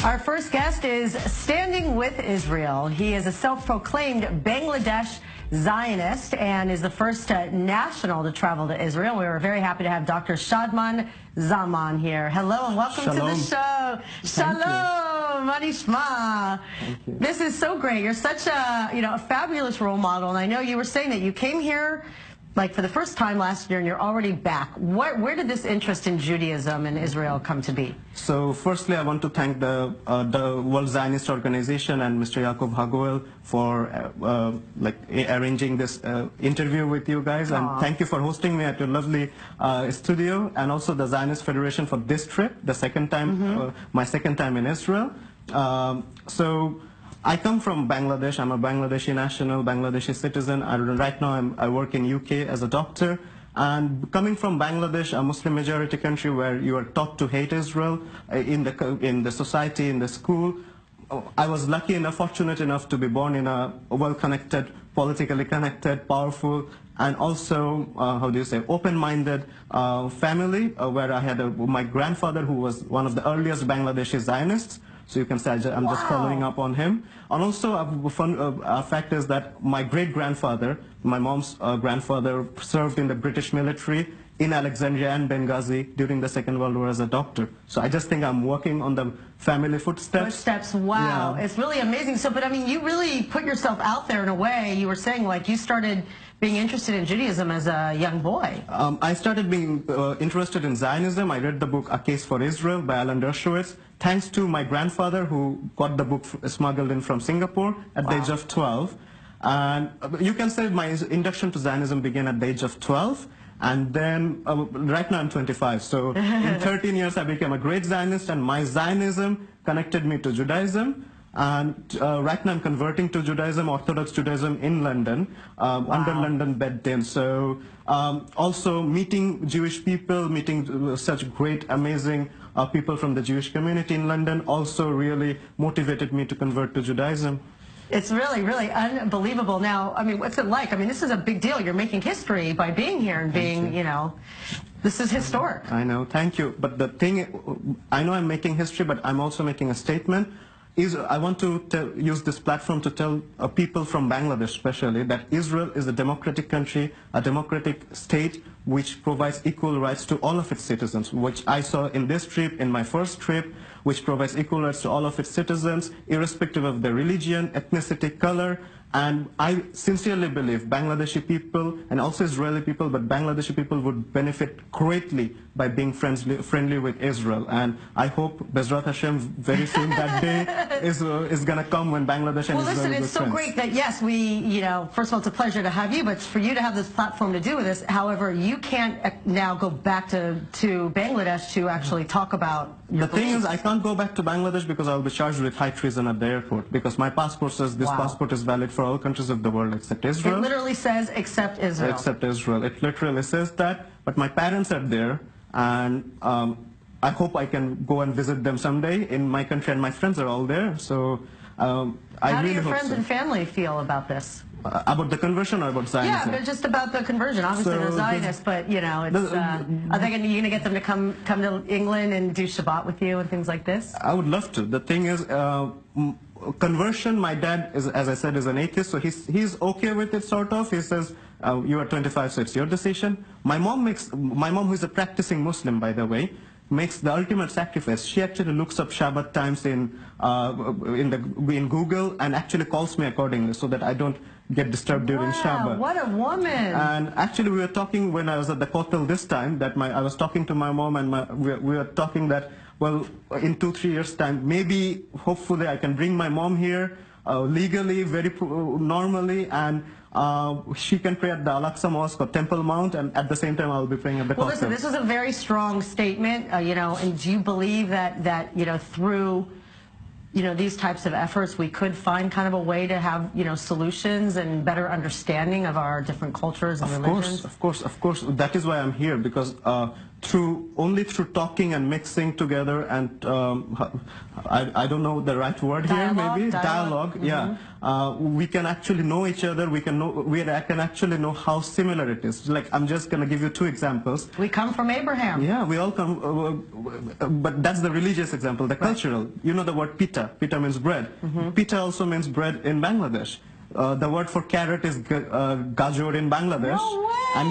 Our first guest is standing with Israel. He is a self-proclaimed Bangladesh Zionist and is the first national to travel to Israel. We were very happy to have Dr. Shadman Zaman here. Hello and welcome to the show. Shalom, Manishma. This is so great. You're such a fabulous role model, and I know you were saying that you came here like for the first time last year and you're already back. Where did this interest in Judaism and Israel come to be? So firstly, I want to thank the World Zionist Organization and Mr. Yaakov Hagoel for arranging this interview with you guys. Aww. And thank you for hosting me at your lovely studio, and also the Zionist Federation for this trip, the second time, my second time in Israel. So I come from Bangladesh. I'm a Bangladeshi national, Bangladeshi citizen. Right now I work in UK as a doctor. And coming from Bangladesh, a Muslim majority country where you are taught to hate Israel in the society, in the school, I was lucky enough, fortunate enough to be born in a well-connected, politically connected, powerful, and also, open-minded family where I had my grandfather, who was one of the earliest Bangladeshi Zionists. So you can say I'm just following up on him. And also a fun fact is that my great-grandfather, my mom's grandfather, served in the British military in Alexandria and Benghazi during the Second World War as a doctor. So I just think I'm walking on the family footsteps. Wow. Yeah. It's really amazing. So, but I mean, you really put yourself out there in a way. You were saying like you started being interested in Judaism as a young boy. I started being interested in Zionism. I read the book A Case for Israel by Alan Dershowitz, thanks to my grandfather, who got the book smuggled in from Singapore at the age of 12. And you can say my induction to Zionism began at the age of 12. And then, right now I'm 25, so in 13 years I became a great Zionist, and my Zionism connected me to Judaism. And right now I'm converting to Judaism, Orthodox Judaism in London, under London Bed-Din. So also meeting Jewish people, meeting such great, amazing people from the Jewish community in London also really motivated me to convert to Judaism. It's really, really unbelievable. Now, I mean, what's it like? I mean, this is a big deal. You're making history by being here and being, this is historic. I know, thank you. But the thing, I know I'm making history, but I'm also making a statement. I want to use this platform to tell people from Bangladesh especially that Israel is a democratic country, a democratic state which provides equal rights to all of its citizens, which I saw in this trip, in my first trip, which provides equal rights to all of its citizens, irrespective of their religion, ethnicity, color. And I sincerely believe Bangladeshi people, and also Israeli people, but Bangladeshi people would benefit greatly by being friendly with Israel. And I hope, Bezrat Hashem, very soon that day is going to come when Bangladesh and Israel will be friends. Well, listen, it's so great that, yes, we, first of all, it's a pleasure to have you, but for you to have this platform to do with this. However, you can't now go back to Bangladesh to actually talk about your The thing is, I can't go back to Bangladesh because I'll be charged with high treason at the airport, because my passport says this passport is valid for all countries of the world except Israel. It literally says except Israel. Except Israel. It literally says that. But my parents are there, and I hope I can go and visit them someday in my country, and my friends are all there. So How do your friends and family feel about this? About the conversion or about Zionism? Yeah, but just about the conversion. Obviously, they're Zionists, but are they going to get them to come to England and do Shabbat with you and things like this? I would love to. The thing is, conversion, my dad, as I said, is an atheist, so he's okay with it, sort of. He says, you are 25, so it's your decision. My mom, who is a practicing Muslim, by the way, makes the ultimate sacrifice. She actually looks up Shabbat times in Google and actually calls me accordingly so that I don't get disturbed during Shabbat. What a woman! And actually, we were talking when I was at the Kotel this time, that I was talking to my mom, and we were talking that, well, in 2-3 years' time, maybe, hopefully, I can bring my mom here legally, very normally, and she can pray at the Al-Aqsa Mosque or Temple Mount, and at the same time, I'll be praying at the Kotel. Well, listen, this is a very strong statement, and do you believe that through these types of efforts, we could find kind of a way to have, solutions and better understanding of our different cultures and religions? Of course. That is why I'm here, because only through talking and mixing together, and I don't know the right word here, maybe dialogue. Yeah, we can actually know each other. I can actually know how similar it is. Like, I'm just gonna give you 2 examples. We come from Abraham. Yeah, we all come, but that's the religious example. The cultural, you know the word pita. Pita means bread. Pita also means bread in Bangladesh. The word for carrot is gajor in Bangladesh, and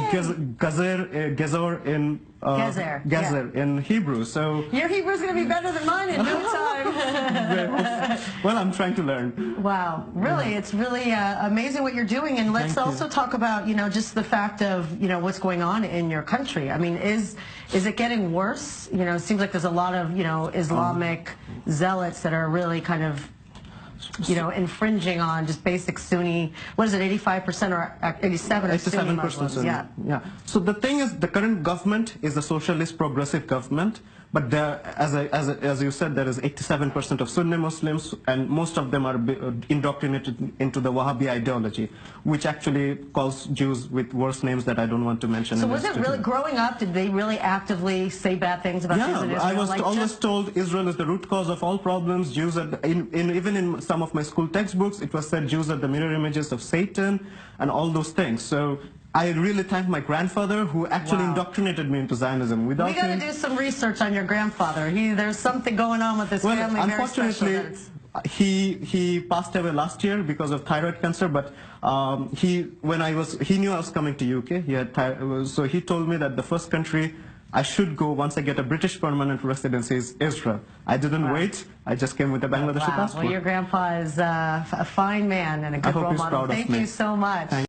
gezor in in Hebrew. So your Hebrew is going to be better than mine in no time. Well, I'm trying to learn. Wow, really, it's really amazing what you're doing. And let's also talk about, just the fact of, what's going on in your country. I mean, is it getting worse? It seems like there's a lot of, Islamic zealots that are really kind of infringing on just basic Sunni, what is it, 85% or 87% or Sunni Muslims? Sunni. Yeah. So the thing is, the current government is a socialist progressive government, but there, as you said, there is 87% of Sunni Muslims, and most of them are indoctrinated into the Wahhabi ideology, which actually calls Jews with worse names that I don't want to mention. So was it really, growing up, did they really actively say bad things about Jews in Israel? I was always told Israel is the root cause of all problems. Jews are, even in some of my school textbooks, it was said Jews are the mirror images of Satan and all those things. So I really thank my grandfather, who actually indoctrinated me into Zionism. We got to do some research on your grandfather. There's something going on with his family. Unfortunately, he passed away last year because of thyroid cancer. But he knew I was coming to UK. So he told me that the first country I should go once I get a British permanent residency is Israel. I didn't wait. I just came with a Bangladeshi passport. Well, your grandpa is a fine man and a good role model. Thank you so much.